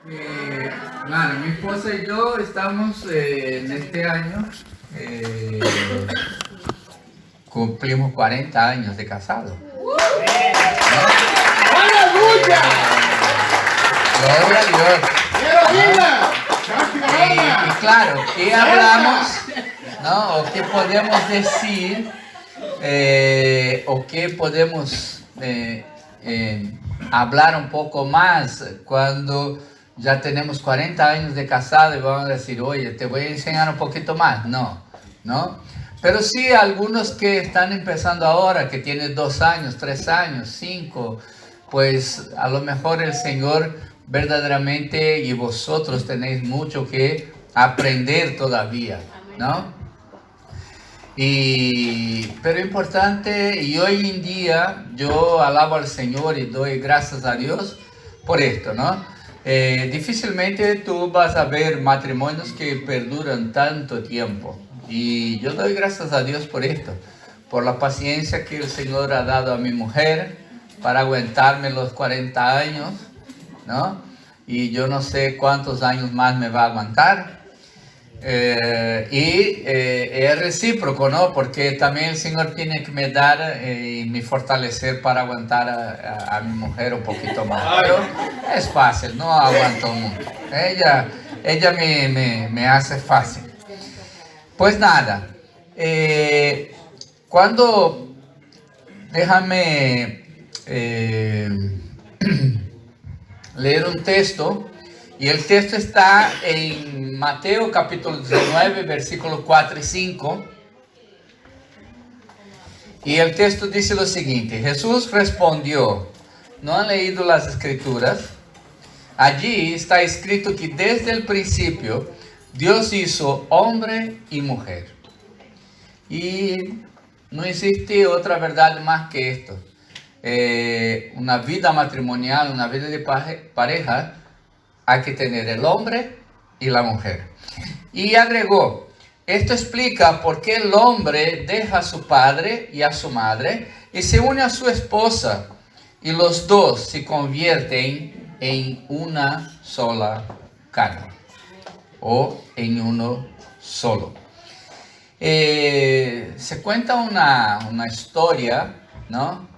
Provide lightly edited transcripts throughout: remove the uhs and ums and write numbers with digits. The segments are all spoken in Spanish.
Claro, mi esposa y yo estamos en este año, eh, cumplimos 40 años de casado. ¡Aleluya! Gloria a Dios. Y claro, ¿qué hablamos? ¿No? ¿O qué podemos decir? ¿O qué podemos hablar un poco más cuando ya tenemos 40 años de casado y vamos a decir, oye, te voy a enseñar un poquito más? No, ¿no? Pero sí, algunos que están empezando ahora, que tienen 2 años, 3 años, 5, pues a lo mejor el Señor verdaderamente y vosotros tenéis mucho que aprender todavía, ¿no? Pero importante, y hoy en día yo alabo al Señor y doy gracias a Dios por esto, ¿no? Difícilmente tú vas a ver matrimonios que perduran tanto tiempo. Y yo doy gracias a Dios por esto, por la paciencia que el Señor ha dado a mi mujer para aguantarme los 40 años, ¿no? Y yo no sé cuántos años más me va a aguantar. Es recíproco, ¿no? Porque también el Señor tiene que me dar y me fortalecer para aguantar a mi mujer un poquito más. Pero es fácil, no aguanto mucho. Ella me hace fácil. Pues nada, cuando déjame leer un texto, y el texto está en Mateo capítulo 19, versículos 4 y 5. Y el texto dice lo siguiente: Jesús respondió, ¿no han leído las escrituras? Allí está escrito que desde el principio Dios hizo hombre y mujer. Y no existe otra verdad más que esto. Una vida matrimonial, una vida de pareja, hay que tener el hombre y la mujer. Y agregó, esto explica por qué el hombre deja a su padre y a su madre y se une a su esposa, y los dos se convierten en una sola carne, o en uno solo. Se cuenta una historia, ¿no?,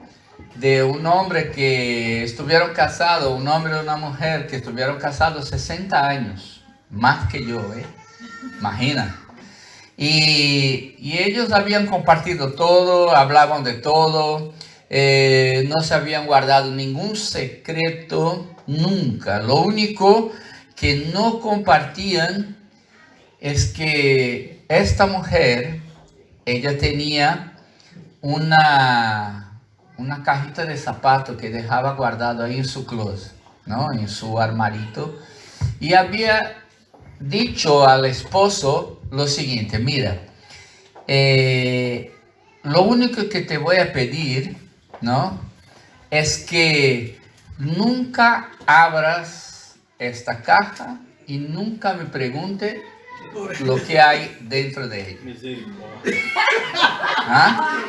de un hombre que estuvieron casados, un hombre y una mujer que estuvieron casados 60 años, más que yo, imagina. Y ellos habían compartido todo, hablaban de todo, no se habían guardado ningún secreto nunca. Lo único que no compartían es que esta mujer, ella tenía una cajita de zapatos que dejaba guardado ahí en su closet, ¿no?, en su armarito, y había dicho al esposo lo siguiente: mira, lo único que te voy a pedir, ¿no?, es que nunca abras esta caja y nunca me pregunte lo que hay dentro de ella. ¿Ah?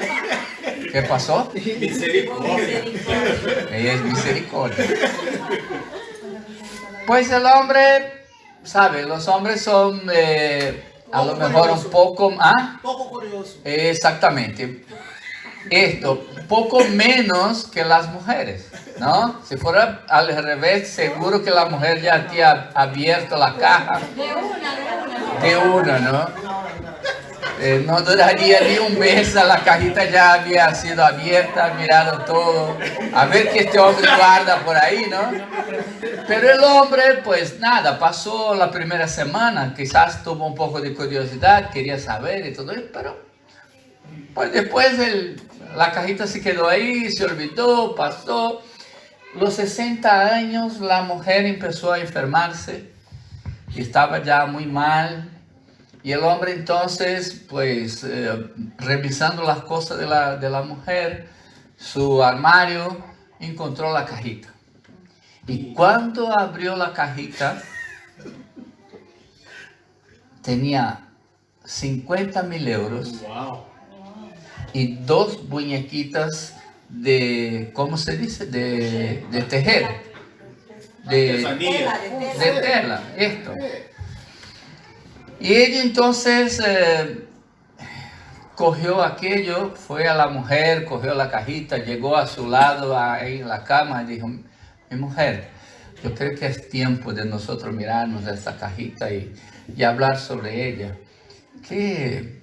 ¿Qué pasó? Misericordia. Ella es misericordia. Pues el hombre, ¿sabe? Los hombres son a lo mejor un poco... ¿ah? Poco curioso. Exactamente. Esto, poco menos que las mujeres, ¿no? Si fuera al revés, seguro que la mujer ya te ha abierto la caja. De una, ¿no? No duraría ni un mes, la cajita ya había sido abierta, mirado todo, a ver qué este hombre guarda por ahí, ¿no? Pero el hombre, pues nada, pasó la primera semana, quizás tuvo un poco de curiosidad, quería saber y todo eso, pero pues después la cajita se quedó ahí, se olvidó, pasó. Los 60 años la mujer empezó a enfermarse, estaba ya muy mal. Y el hombre entonces, pues, revisando las cosas de la mujer, su armario, encontró la cajita. Y cuando abrió la cajita, tenía 50.000 euros y 2 muñequitas de, ¿cómo se dice?, de tejer, Artesanía. de tela, esto. Y ella entonces cogió aquello, fue a la mujer, cogió la cajita, llegó a su lado ahí en la cama y dijo, mi mujer, yo creo que es tiempo de nosotros mirarnos a esta cajita y hablar sobre ella. ¿Qué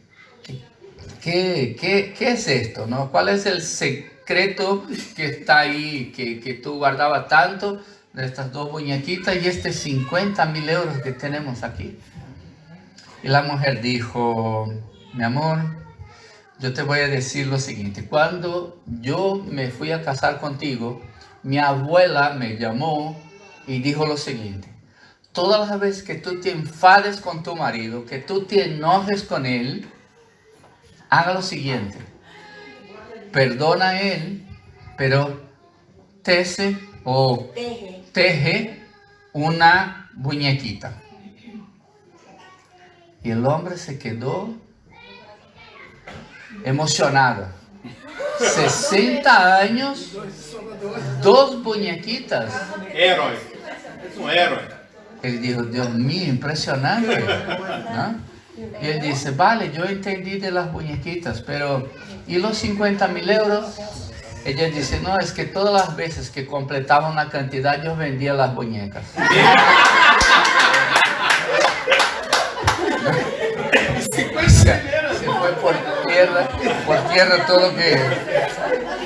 es esto, no? ¿Cuál es el secreto que está ahí, que tú guardabas tanto de estas dos muñequitas y 50,000 euros que tenemos aquí? Y la mujer dijo, mi amor, yo te voy a decir lo siguiente. Cuando yo me fui a casar contigo, mi abuela me llamó y dijo lo siguiente. Todas las veces que tú te enfades con tu marido, que tú te enojes con él, haga lo siguiente. Perdona a él, pero teje una muñequita. Y el hombre se quedó emocionado. 60 años, 2 muñequitas. Héroe. Es un héroe. Él dijo, Dios mío, impresionante, ¿no? Y él dice, vale, yo entendí de las muñequitas, pero ¿y los 50,000 euros? Ella dice, no, es que todas las veces que completaba una cantidad, yo vendía las muñecas. Se fue por tierra todo lo que...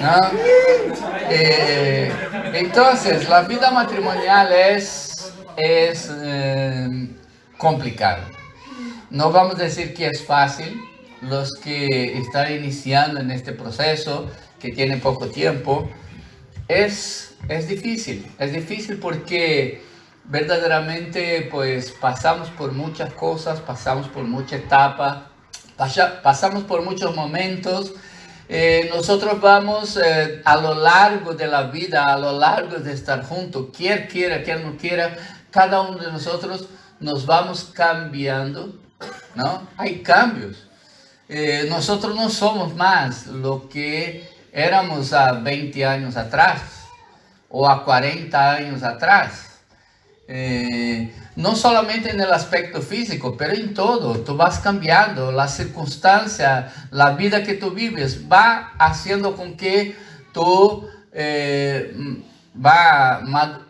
¿no? Entonces, la vida matrimonial es complicada. No vamos a decir que es fácil. Los que están iniciando en este proceso, que tienen poco tiempo, es difícil porque verdaderamente pues pasamos por muchas cosas, pasamos por muchas etapas, pasamos por muchos momentos. Nosotros vamos a lo largo de la vida, a lo largo de estar juntos, quien quiera, quien no quiera, cada uno de nosotros nos vamos cambiando, ¿no? Hay cambios. Nosotros no somos más lo que éramos a 20 años atrás o a 40 años atrás. No solamente en el aspecto físico, pero en todo. Tú vas cambiando, la circunstancia, la vida que tú vives va haciendo con que tú va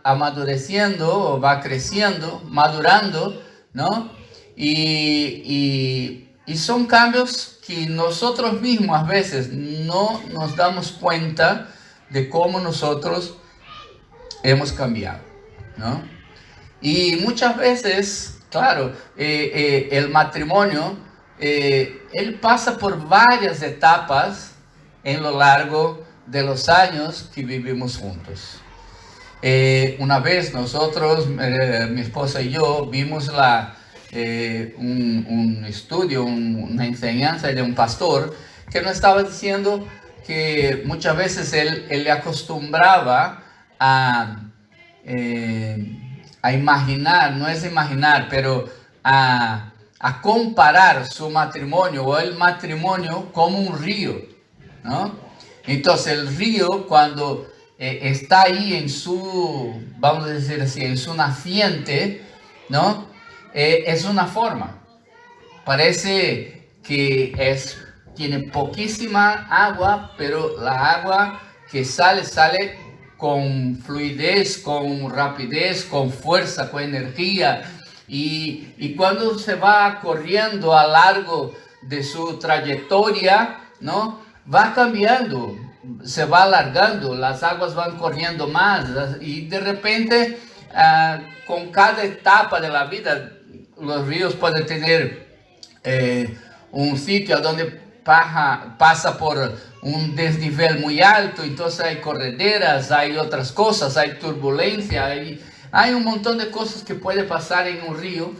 amadureciendo, o va creciendo, madurando, ¿no? Y son cambios que nosotros mismos a veces no nos damos cuenta de cómo nosotros hemos cambiado, ¿no? Y muchas veces, claro, el matrimonio, él pasa por varias etapas en lo largo de los años que vivimos juntos. Una vez nosotros, mi esposa y yo, vimos un estudio, una enseñanza de un pastor que nos estaba diciendo que muchas veces él le acostumbraba a imaginar, no es imaginar, pero a comparar su matrimonio o el matrimonio como un río, ¿no? Entonces el río cuando está ahí en su, vamos a decir así, en su naciente, ¿no? Es una forma, parece que tiene poquísima agua, pero la agua que sale con fluidez, con rapidez, con fuerza, con energía. Y cuando se va corriendo a lo largo de su trayectoria, ¿no? Va cambiando, se va alargando, las aguas van corriendo más. Y de repente, con cada etapa de la vida, los ríos pueden tener un sitio donde pasa por un desnivel muy alto, entonces hay correderas, hay otras cosas, hay turbulencia, hay un montón de cosas que puede pasar en un río.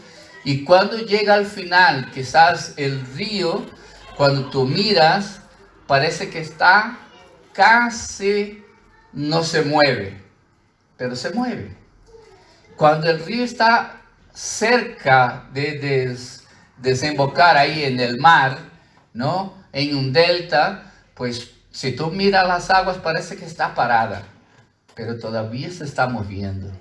Y cuando llega al final, quizás el río, cuando tú miras, parece que está casi, no se mueve, pero se mueve. Cuando el río está cerca de desembocar ahí en el mar, ¿no? En un delta, pues si tú miras las aguas parece que está parada, pero todavía se está moviendo.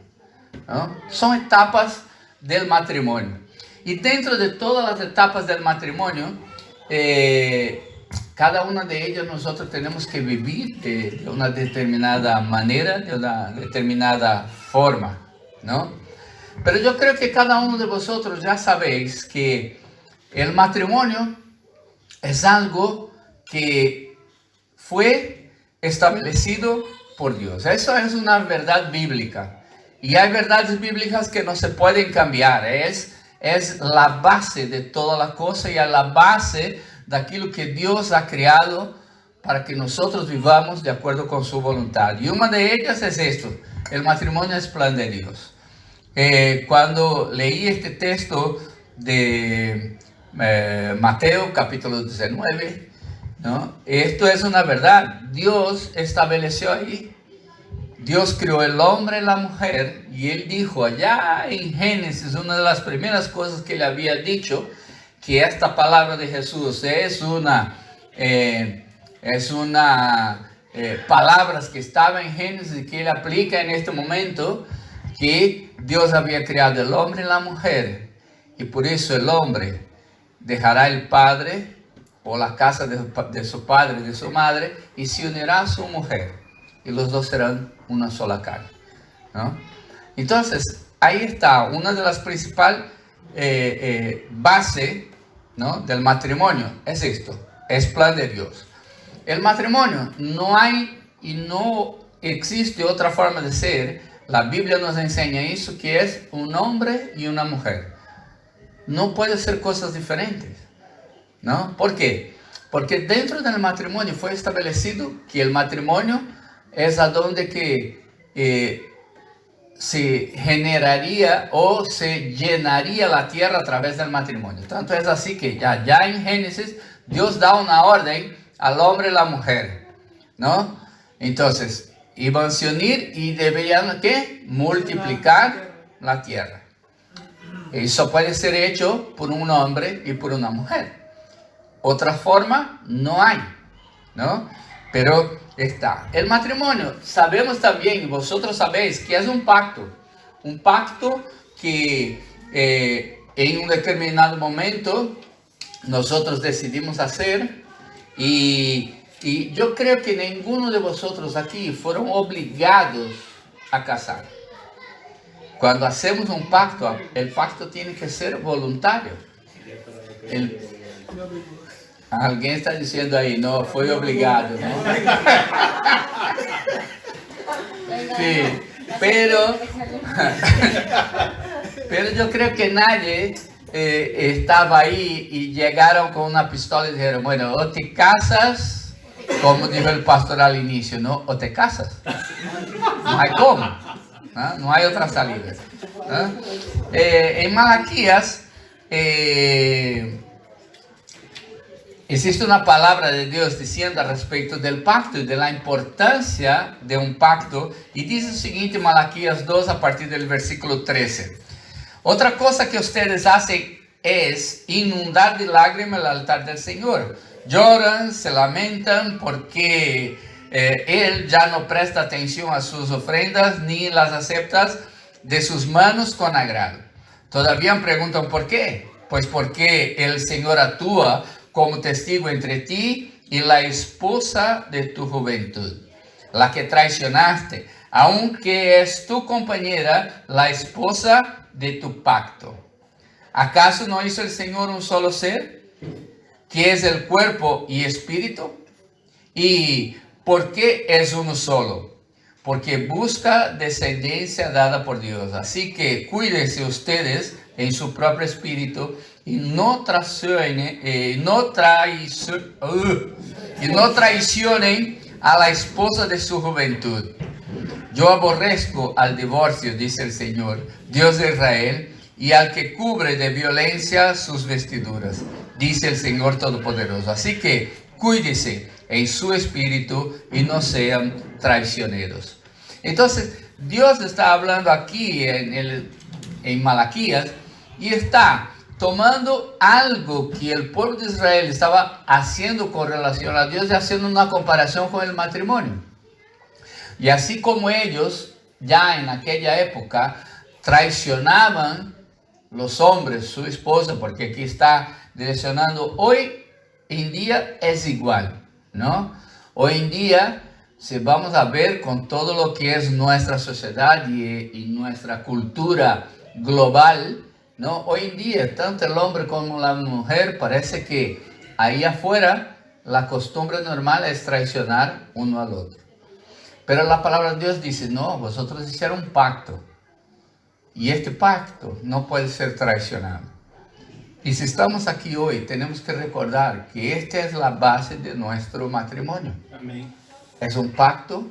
¿no? Son etapas del matrimonio. Y dentro de todas las etapas del matrimonio, cada una de ellas nosotros tenemos que vivir de una determinada manera, de una determinada forma, ¿no? Pero yo creo que cada uno de vosotros ya sabéis que el matrimonio es algo que fue establecido por Dios. Eso es una verdad bíblica. Y hay verdades bíblicas que no se pueden cambiar. Es la base de toda la cosa y es la base de aquello que Dios ha creado para que nosotros vivamos de acuerdo con su voluntad. Y una de ellas es esto: el matrimonio es plan de Dios. Cuando leí este texto de Mateo capítulo 19, ¿no? Esto es una verdad. Dios estableció ahí. Dios creó el hombre y la mujer, y Él dijo allá en Génesis, una de las primeras cosas que le había dicho, que esta palabra de Jesús es una palabras que estaba en Génesis y que Él aplica en este momento, que Dios había creado el hombre y la mujer, y por eso el hombre dejará el padre o la casa de su padre y de su madre y se unirá a su mujer, y los dos serán una sola carne, ¿no? Entonces, ahí está una de las principales bases, ¿no?, del matrimonio. Es esto, es plan de Dios. El matrimonio, no hay y no existe otra forma de ser. La Biblia nos enseña eso, que es un hombre y una mujer. No puede ser cosas diferentes, ¿no? ¿Por qué? Porque dentro del matrimonio fue establecido que el matrimonio es a donde que se generaría o se llenaría la tierra a través del matrimonio. Tanto es así que ya en Génesis Dios da una orden al hombre y la mujer, ¿no? Entonces iban a se unir y deberían, ¿qué?, multiplicar la tierra. Eso puede ser hecho por un hombre y por una mujer. Otra forma no hay, ¿no? Pero está. El matrimonio, sabemos también, y vosotros sabéis, que es un pacto que en un determinado momento nosotros decidimos hacer, y yo creo que ninguno de vosotros aquí fueron obligados a casar. Cuando hacemos un pacto, el pacto tiene que ser voluntario. Alguien está diciendo ahí, no, fue obligado, ¿no? Sí, pero yo creo que nadie estaba ahí y llegaron con una pistola y dijeron, bueno, o te casas, como dijo el pastor al inicio, ¿no? O te casas. No hay cómo, ¿no? No hay otra salida, ¿no? En Malaquías existe una palabra de Dios diciendo al respecto del pacto y de la importancia de un pacto, y dice lo siguiente, Malaquías 2 a partir del versículo 13. Otra cosa que ustedes hacen es inundar de lágrimas el altar del Señor. Lloran, se lamentan porque Él ya no presta atención a sus ofrendas ni las acepta de sus manos con agrado. Todavía preguntan ¿por qué? Pues porque el Señor actúa como testigo entre ti y la esposa de tu juventud, la que traicionaste, aunque es tu compañera, la esposa de tu pacto. ¿Acaso no hizo el Señor un solo ser, que es el cuerpo y espíritu? ¿Y por qué es uno solo? Porque busca descendencia dada por Dios. Así que cuídense ustedes en su propio espíritu y no traicionen a la esposa de su juventud. Yo aborrezco al divorcio, dice el Señor, Dios de Israel, y al que cubre de violencia sus vestiduras, dice el Señor Todopoderoso. Así que cuídense en su espíritu y no sean traicioneros. Entonces, Dios está hablando aquí en Malaquías y está tomando algo que el pueblo de Israel estaba haciendo con relación a Dios y haciendo una comparación con el matrimonio. Y así como ellos, ya en aquella época, traicionaban los hombres, su esposa, porque aquí está direccionando, hoy en día es igual, ¿no? Hoy en día, si vamos a ver con todo lo que es nuestra sociedad y nuestra cultura global, ¿no? Hoy en día, tanto el hombre como la mujer, parece que ahí afuera la costumbre normal es traicionar uno al otro. Pero la palabra de Dios dice, no, vosotros hicieron un pacto. Y este pacto no puede ser traicionado. Y si estamos aquí hoy, tenemos que recordar que esta es la base de nuestro matrimonio. Amén. Es un pacto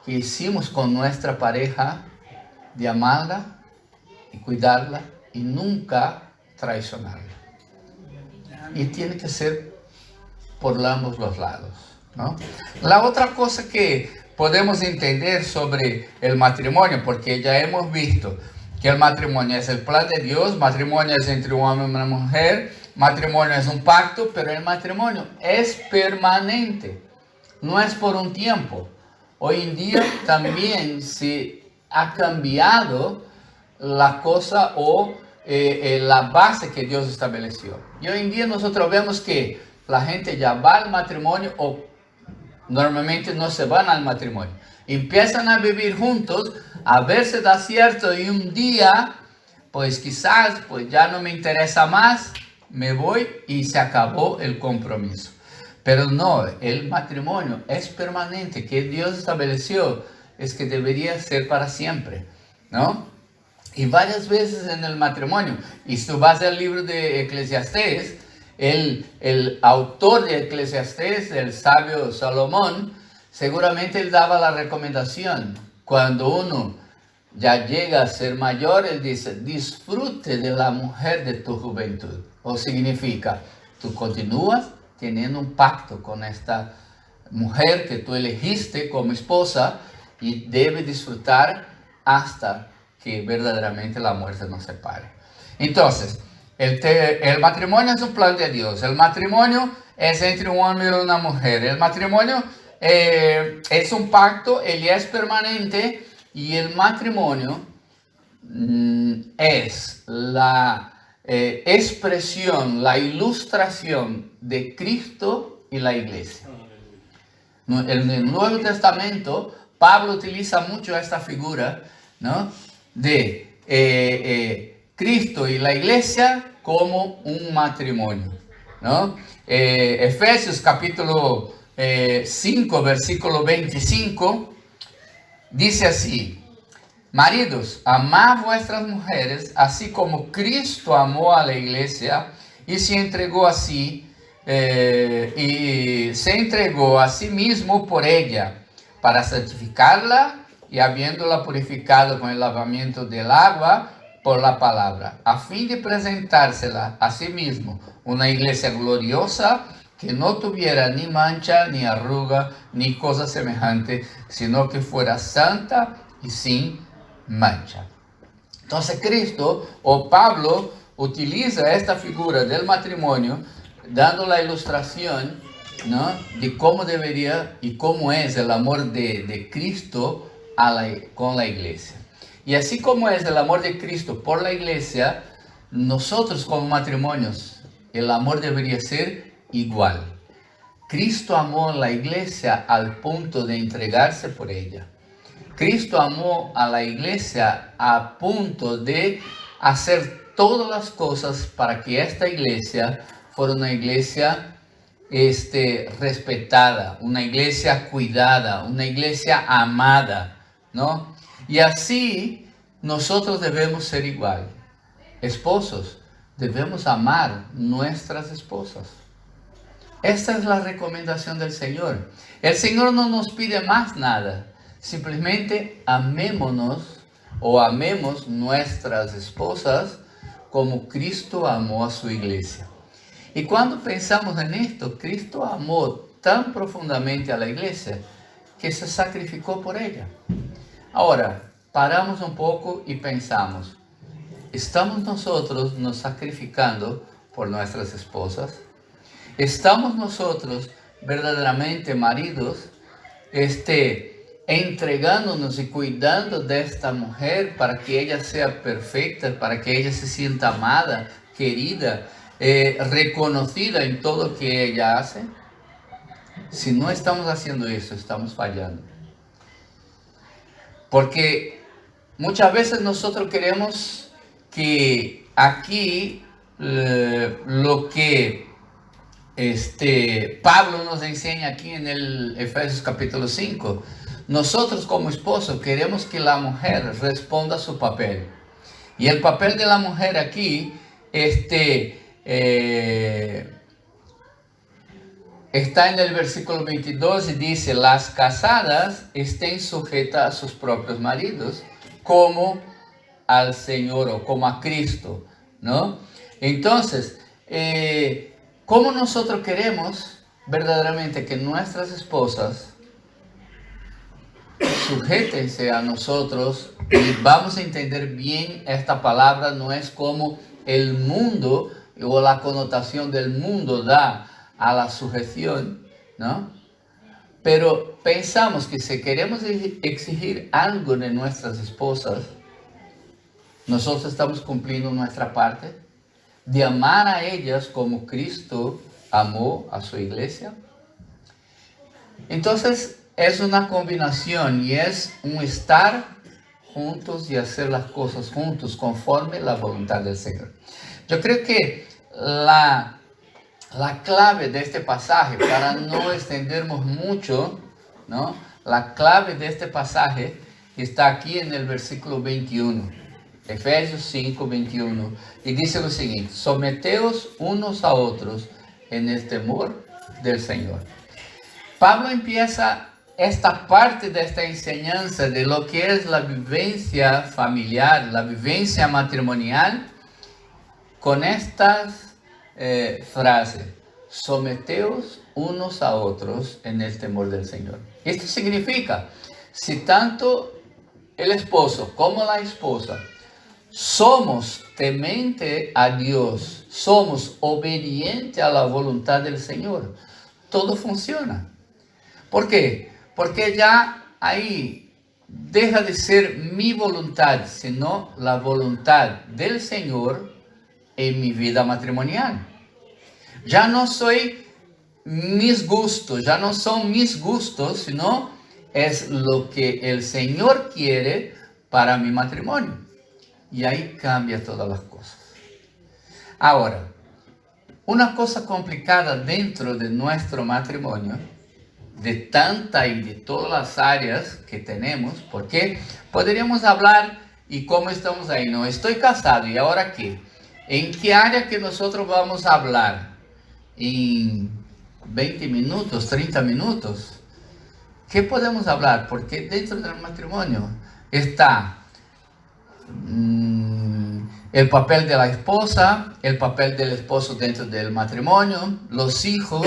que hicimos con nuestra pareja de amarla y cuidarla y nunca traicionarla. Y tiene que ser por ambos los lados, ¿no? La otra cosa que podemos entender sobre el matrimonio, porque ya hemos visto que el matrimonio es el plan de Dios, matrimonio es entre un hombre y una mujer, matrimonio es un pacto, pero el matrimonio es permanente, no es por un tiempo. Hoy en día también se ha cambiado la cosa o la base que Dios estableció. Y hoy en día nosotros vemos que la gente ya va al matrimonio o normalmente no se van al matrimonio. Empiezan a vivir juntos, a ver si da cierto y un día, pues quizás, pues ya no me interesa más, me voy y se acabó el compromiso. Pero no, el matrimonio es permanente, que Dios estableció, es que debería ser para siempre, ¿no? Y varias veces en el matrimonio, y si tú vas al libro de Eclesiastés, el autor de Eclesiastés, el sabio Salomón, seguramente él daba la recomendación. Cuando uno ya llega a ser mayor, él dice, disfrute de la mujer de tu juventud. O significa, tú continúas teniendo un pacto con esta mujer que tú elegiste como esposa y debes disfrutar hasta que verdaderamente la muerte nos separe. Entonces, el matrimonio es un plan de Dios. El matrimonio es entre un hombre y una mujer. El matrimonio es un pacto, él es permanente y el matrimonio es la expresión, la ilustración de Cristo y la iglesia. En el Nuevo Testamento, Pablo utiliza mucho esta figura, ¿no? De Cristo y la iglesia como un matrimonio, ¿no? Efesios capítulo 5, versículo 25, dice así: maridos, amad vuestras mujeres, así como Cristo amó a la iglesia y se entregó así, y se entregó a sí mismo por ella, para santificarla y habiéndola purificado con el lavamiento del agua por la palabra, a fin de presentársela a sí mismo una iglesia gloriosa, que no tuviera ni mancha, ni arruga, ni cosa semejante, sino que fuera santa y sin mancha. Entonces Cristo o Pablo utiliza esta figura del matrimonio, dando la ilustración, ¿no?, de cómo debería y cómo es el amor de Cristo con la iglesia. Y así como es el amor de Cristo por la iglesia, nosotros como matrimonios, el amor debería ser igual. Cristo amó a la iglesia al punto de entregarse por ella. Cristo amó a la iglesia a punto de hacer todas las cosas para que esta iglesia fuera una iglesia respetada, una iglesia cuidada, una iglesia amada, ¿no? Y así nosotros debemos ser igual. Esposos, debemos amar nuestras esposas. Esta es la recomendación del Señor. El Señor no nos pide más nada. Simplemente amémonos o amemos nuestras esposas como Cristo amó a su iglesia. Y cuando pensamos en esto, Cristo amó tan profundamente a la iglesia que se sacrificó por ella. Ahora, paramos un poco y pensamos, ¿estamos nosotros nos sacrificando por nuestras esposas? ¿Estamos nosotros verdaderamente maridos entregándonos y cuidando de esta mujer para que ella sea perfecta, para que ella se sienta amada, querida, reconocida en todo lo que ella hace. Si no estamos haciendo eso, estamos fallando. Porque muchas veces nosotros queremos que aquí lo que Pablo nos enseña aquí en el Efesios capítulo 5, nosotros como esposos queremos que la mujer responda a su papel. Y el papel de la mujer aquí está en el versículo 22 y dice: las casadas estén sujetas a sus propios maridos como al Señor o como a Cristo, ¿no? Entonces, ¿cómo nosotros queremos verdaderamente que nuestras esposas sujétense a nosotros? Y vamos a entender bien esta palabra, no es como el mundo o la connotación del mundo da a la sujeción, ¿no? Pero pensamos que si queremos exigir algo de nuestras esposas, nosotros estamos cumpliendo nuestra parte de amar a ellas como Cristo amó a su iglesia. Entonces es una combinación y es un estar juntos y hacer las cosas juntos conforme la voluntad del Señor. Yo creo que la clave de este pasaje, para no extendernos mucho, ¿no? La clave de este pasaje está aquí en el versículo 21. Efesios 5, 21. Y dice lo siguiente: someteos unos a otros en el temor del Señor. Pablo empieza esta parte de esta enseñanza de lo que es la vivencia familiar, la vivencia matrimonial, con estas frases: someteos unos a otros en el temor del Señor. Esto significa, si tanto el esposo como la esposa somos temente a Dios, somos obedientes a la voluntad del Señor, todo funciona. ¿Por qué? Porque ya ahí deja de ser mi voluntad, sino la voluntad del Señor en mi vida matrimonial. Ya no soy mis gustos, ya no son mis gustos, sino es lo que el Señor quiere para mi matrimonio. Y ahí cambia todas las cosas. Ahora, una cosa complicada dentro de nuestro matrimonio, de tanta y de todas las áreas que tenemos, porque podríamos hablar y cómo estamos ahí. No, estoy casado, ¿y ahora qué? ¿En qué área que nosotros vamos a hablar? En 20 minutos, 30 minutos. ¿Qué podemos hablar? Porque dentro del matrimonio está el papel de la esposa, el papel del esposo dentro del matrimonio, los hijos,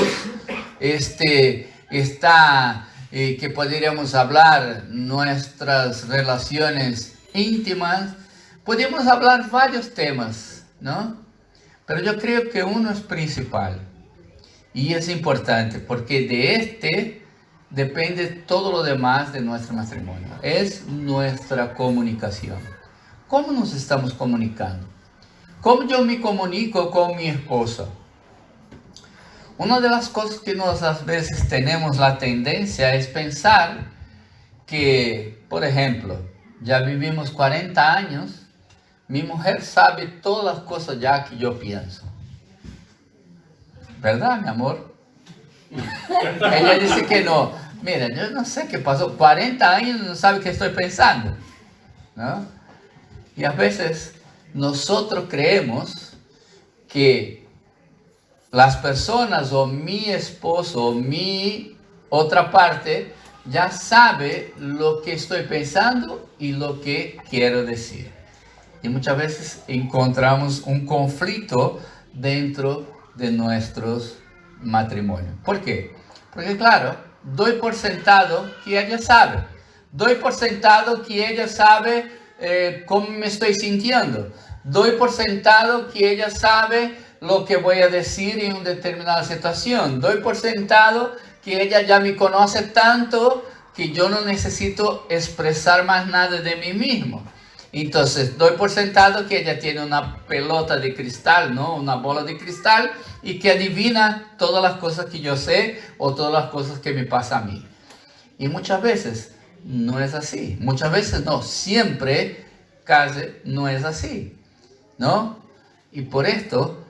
está que podríamos hablar nuestras relaciones íntimas. Podríamos hablar varios temas, ¿no? Pero yo creo que uno es principal y es importante, porque de depende todo lo demás de nuestro matrimonio. Es nuestra comunicación. ¿Cómo nos estamos comunicando? ¿Cómo yo me comunico con mi esposa? Una de las cosas que a veces tenemos la tendencia es pensar que, por ejemplo, ya vivimos 40 años, mi mujer sabe todas las cosas ya que yo pienso. ¿Verdad, mi amor? Ella dice que no. Mira, yo no sé qué pasó. 40 años no sabe qué estoy pensando, ¿no? Y a veces nosotros creemos que las personas o mi esposo o mi otra parte ya sabe lo que estoy pensando y lo que quiero decir. Y muchas veces encontramos un conflicto dentro de nuestros matrimonios. ¿Por qué? Porque claro, doy por sentado que ella sabe. Doy por sentado que ella sabe cómo me estoy sintiendo. Doy por sentado que ella sabe lo que voy a decir en una determinada situación. Doy por sentado que ella ya me conoce tanto que yo no necesito expresar más nada de mí mismo. Entonces, doy por sentado que ella tiene una pelota de cristal, ¿no? Una bola de cristal y que adivina todas las cosas que yo sé o todas las cosas que me pasan a mí. Y muchas veces no es así. Muchas veces no. Siempre casi no es así, ¿no? Y por esto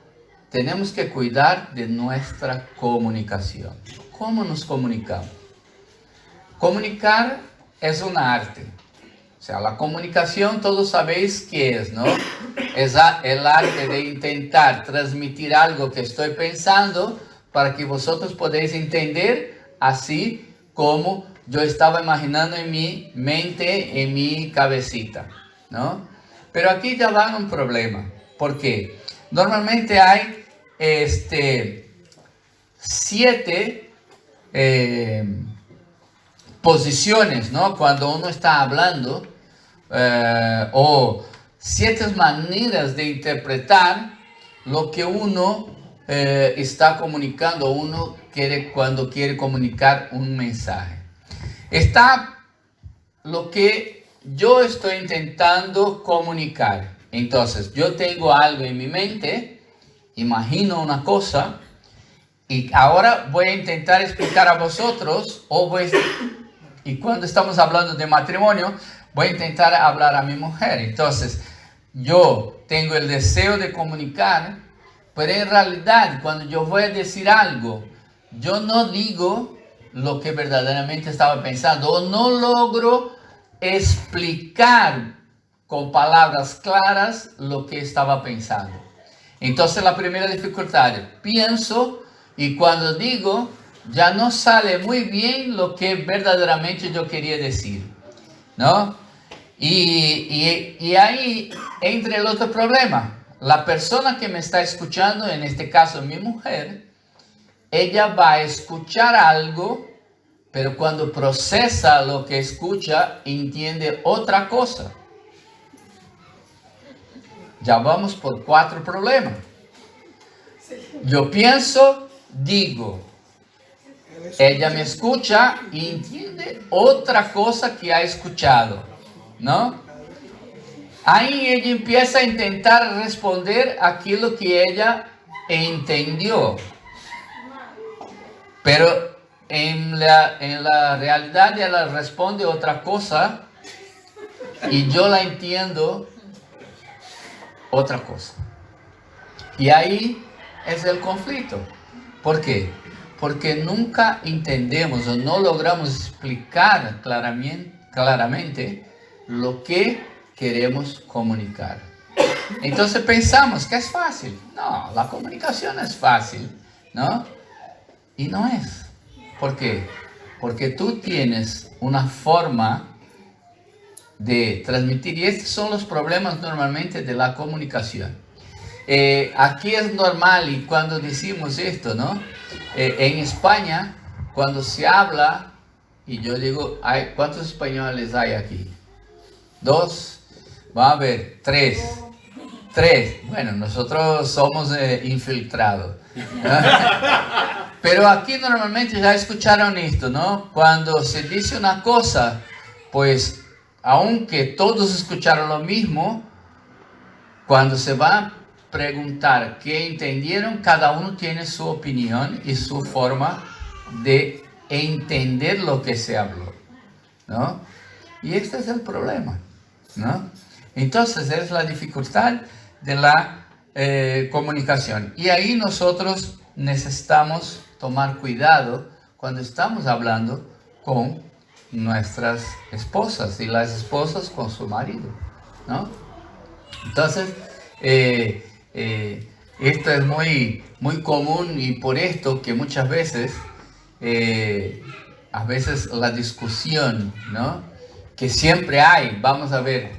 tenemos que cuidar de nuestra comunicación. ¿Cómo nos comunicamos? Comunicar es un arte. O sea, la comunicación todos sabéis qué es, ¿no? Es el arte de intentar transmitir algo que estoy pensando para que vosotros podáis entender así como yo estaba imaginando en mi mente, en mi cabecita, ¿no? Pero aquí ya va un problema. ¿Por qué? Normalmente hay 7 posiciones, ¿no? Cuando uno está hablando, o 7 maneras de interpretar lo que uno está comunicando, uno quiere cuando quiere comunicar un mensaje. Está lo que yo estoy intentando comunicar. Entonces, yo tengo algo en mi mente, imagino una cosa, y ahora voy a intentar explicar a vosotros, y cuando estamos hablando de matrimonio, voy a intentar hablar a mi mujer. Entonces, yo tengo el deseo de comunicar, pero en realidad, cuando yo voy a decir algo, yo no digo lo que verdaderamente estaba pensando, o no logro explicar con palabras claras lo que estaba pensando. Entonces, la primera dificultad, pienso, y cuando digo, ya no sale muy bien lo que verdaderamente yo quería decir, ¿no? Y ahí entra el otro problema. La persona que me está escuchando, en este caso mi mujer, ella va a escuchar algo, pero cuando procesa lo que escucha, entiende otra cosa. Ya vamos por 4 problemas. Yo pienso, digo. Ella me escucha y entiende otra cosa que ha escuchado, ¿no? Ahí ella empieza a intentar responder aquello que ella entendió. Pero en la realidad ella responde otra cosa y yo la entiendo otra cosa. Y ahí es el conflicto. ¿Por qué? Porque nunca entendemos o no logramos explicar claramente lo que queremos comunicar. Entonces pensamos que es fácil. No, la comunicación es fácil, ¿no? Y no es. ¿Por qué? Porque tú tienes una forma de transmitir, y estos son los problemas normalmente de la comunicación. Aquí es normal, y cuando decimos esto, ¿no? En España, cuando se habla, y yo digo, ¿cuántos españoles hay aquí? 2, va a ver, 3. Bueno, nosotros somos infiltrados. Pero aquí normalmente ya escucharon esto, ¿no? Cuando se dice una cosa, pues, aunque todos escucharon lo mismo, cuando se va a preguntar qué entendieron, cada uno tiene su opinión y su forma de entender lo que se habló, ¿no? Y este es el problema, ¿no? Entonces es la dificultad de la comunicación. Y ahí nosotros necesitamos tomar cuidado cuando estamos hablando con nuestras esposas y las esposas con su marido, ¿no? Entonces, esto es muy común, y por esto que muchas veces, a veces la discusión, ¿no? Que siempre hay, vamos a ver,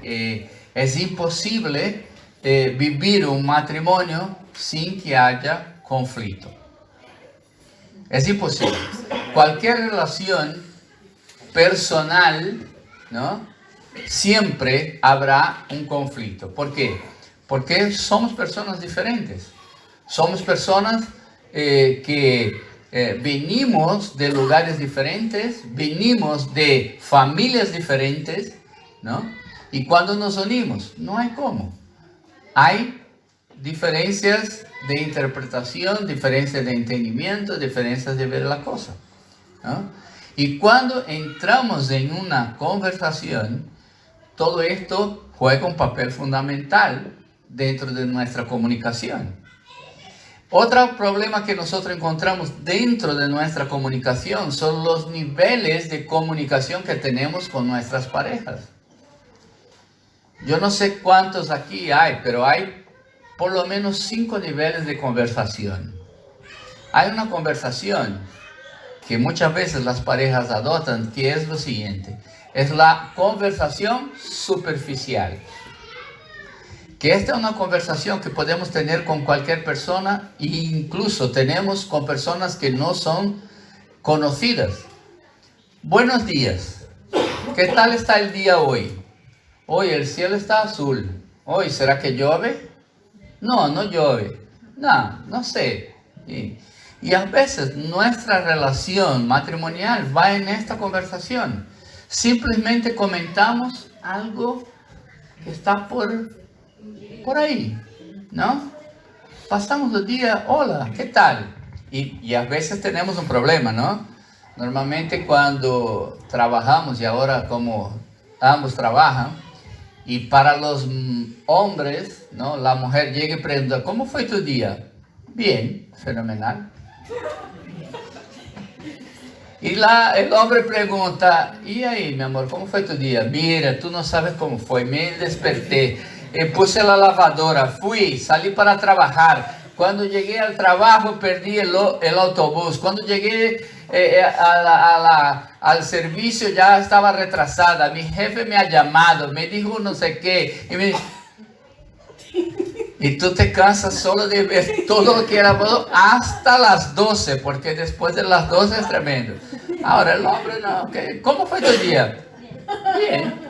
es imposible vivir un matrimonio sin que haya conflicto. Es imposible. Cualquier relación personal, ¿no? Siempre habrá un conflicto. ¿Por qué? Porque somos personas diferentes. Somos personas que venimos de lugares diferentes, venimos de familias diferentes, ¿no? Y cuando nos unimos, no hay cómo. Hay diferencias de interpretación, diferencias de entendimiento, diferencias de ver la cosa, ¿no? Y cuando entramos en una conversación, todo esto juega un papel fundamental dentro de nuestra comunicación. Otro problema que nosotros encontramos dentro de nuestra comunicación son los niveles de comunicación que tenemos con nuestras parejas. Yo no sé cuántos aquí hay, pero hay por lo menos 5 niveles de conversación. Hay una conversación que muchas veces las parejas adoptan, que es lo siguiente. Es la conversación superficial. Que esta es una conversación que podemos tener con cualquier persona e incluso tenemos con personas que no son conocidas. Buenos días. ¿Qué tal está el día hoy? Hoy el cielo está azul. Hoy, ¿será que llueve? No, no llueve. No sé. Y a veces nuestra relación matrimonial va en esta conversación. Simplemente comentamos algo que está por ahí, ¿no? Pasamos el día, hola, ¿qué tal? Y a veces tenemos un problema, ¿no? Normalmente cuando trabajamos, y ahora como ambos trabajan, y para los hombres, ¿no? La mujer llega y pregunta, ¿cómo fue tu día? Bien, fenomenal. Y el hombre pregunta, ¿y ahí, mi amor, cómo fue tu día? Mira, tú no sabes cómo fue, me desperté, puse la lavadora, salí para trabajar. Cuando llegué al trabajo perdí el autobús. Cuando llegué al servicio ya estaba retrasada. Mi jefe me ha llamado, me dijo no sé qué. Y tú te cansas solo de ver todo lo que era bueno hasta las 12, porque después de las 12 es tremendo. Ahora el hombre no, okay. ¿Cómo fue tu día? Bien.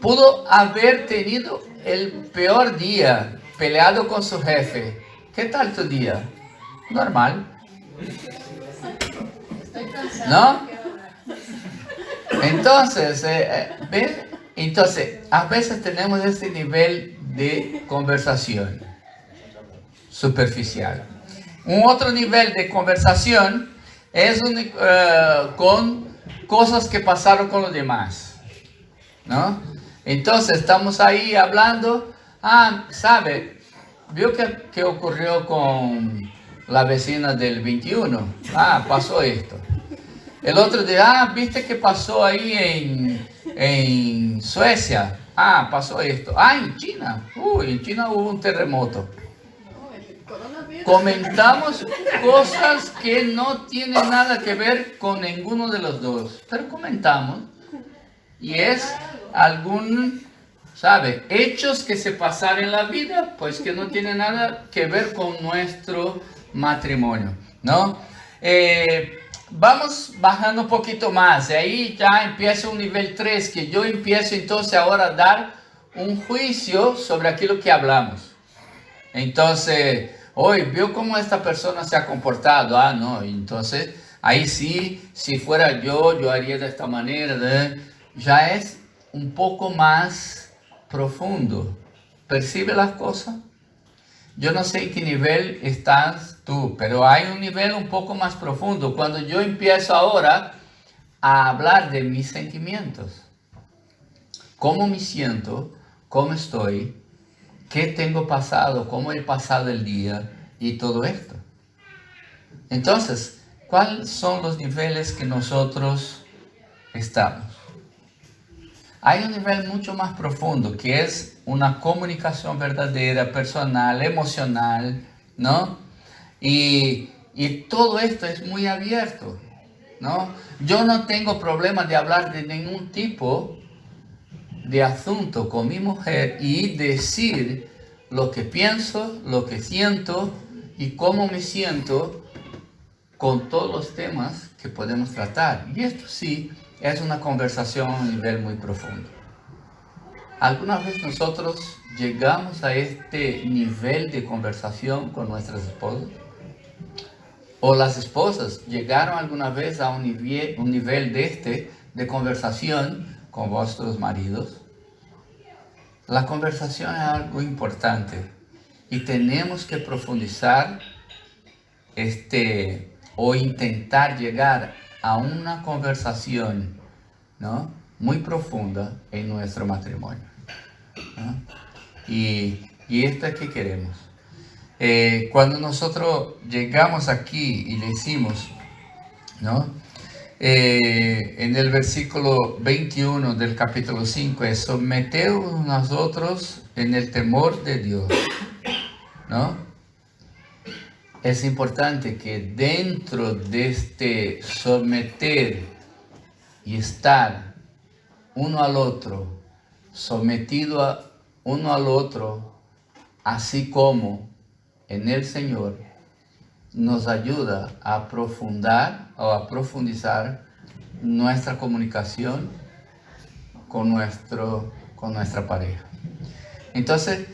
Pudo haber tenido el peor día, peleado con su jefe. ¿Qué tal tu día? Normal. ¿No? Entonces, ¿ves? Entonces, a veces tenemos este nivel de conversación superficial. Un otro nivel de conversación es con cosas que pasaron con los demás, ¿no? Entonces estamos ahí hablando, ¿sabe? ¿Vio qué ocurrió con la vecina del 21? Pasó esto. El otro día, ¿viste qué pasó ahí en Suecia? Pasó esto. En China. En China hubo un terremoto. Comentamos cosas que no tienen nada que ver con ninguno de los dos. Pero comentamos. Y es hechos que se pasaron en la vida, pues que no tienen nada que ver con nuestro matrimonio, ¿no? Vamos bajando un poquito más, y ahí ya empieza un nivel 3, que yo empiezo entonces ahora a dar un juicio sobre aquello que hablamos. Entonces, hoy vio cómo esta persona se ha comportado, no, entonces ahí sí, si fuera yo haría de esta manera, ya es un poco más profundo. ¿Percibe las cosas? Yo no sé en qué nivel estás tú, pero hay un nivel un poco más profundo. Cuando yo empiezo ahora a hablar de mis sentimientos. ¿Cómo me siento? ¿Cómo estoy? ¿Qué tengo pasado? ¿Cómo he pasado el día? Y todo esto. Entonces, ¿cuáles son los niveles que nosotros estamos? Hay un nivel mucho más profundo, que es una comunicación verdadera, personal, emocional, ¿no? Y todo esto es muy abierto, ¿no? Yo no tengo problema de hablar de ningún tipo de asunto con mi mujer y decir lo que pienso, lo que siento y cómo me siento con todos los temas que podemos tratar. Y esto sí es una conversación a un nivel muy profundo. ¿Alguna vez nosotros llegamos a este nivel de conversación con nuestras esposas? O las esposas, ¿llegaron alguna vez a un nivel de conversación con vuestros maridos? La conversación es algo importante y tenemos que profundizar o intentar llegar a una conversación, ¿no?, muy profunda en nuestro matrimonio, ¿no? Y esto es que queremos. Cuando nosotros llegamos aquí y decimos, ¿no?, en el versículo 21 del capítulo 5 es: someteos nosotros en el temor de Dios, ¿no? Es importante que dentro de este someter y estar uno al otro, sometido a uno al otro, así como en el Señor, nos ayuda a profundizar nuestra comunicación con nuestra pareja. Entonces,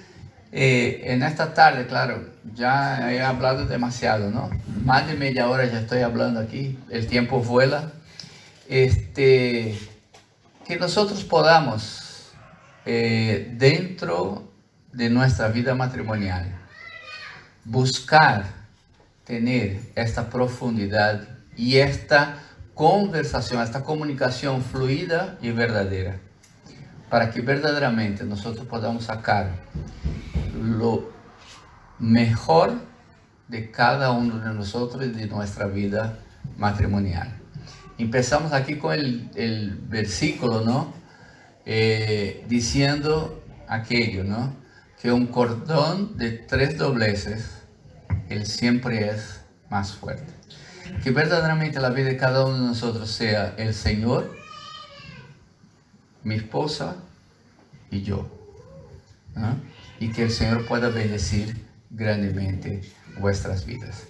en esta tarde, claro, ya he hablado demasiado, ¿no? Más de media hora ya estoy hablando aquí, el tiempo vuela. Que nosotros podamos, dentro de nuestra vida matrimonial, buscar tener esta profundidad y esta conversación, esta comunicación fluida y verdadera, para que verdaderamente nosotros podamos sacar lo mejor de cada uno de nosotros y de nuestra vida matrimonial. Empezamos aquí con el versículo, ¿no? Diciendo aquello, ¿no? Que un cordón de 3 dobleces, él siempre es más fuerte. Que verdaderamente la vida de cada uno de nosotros sea el Señor, mi esposa y yo, ¿no? Y que el Señor pueda bendecir grandemente vuestras vidas.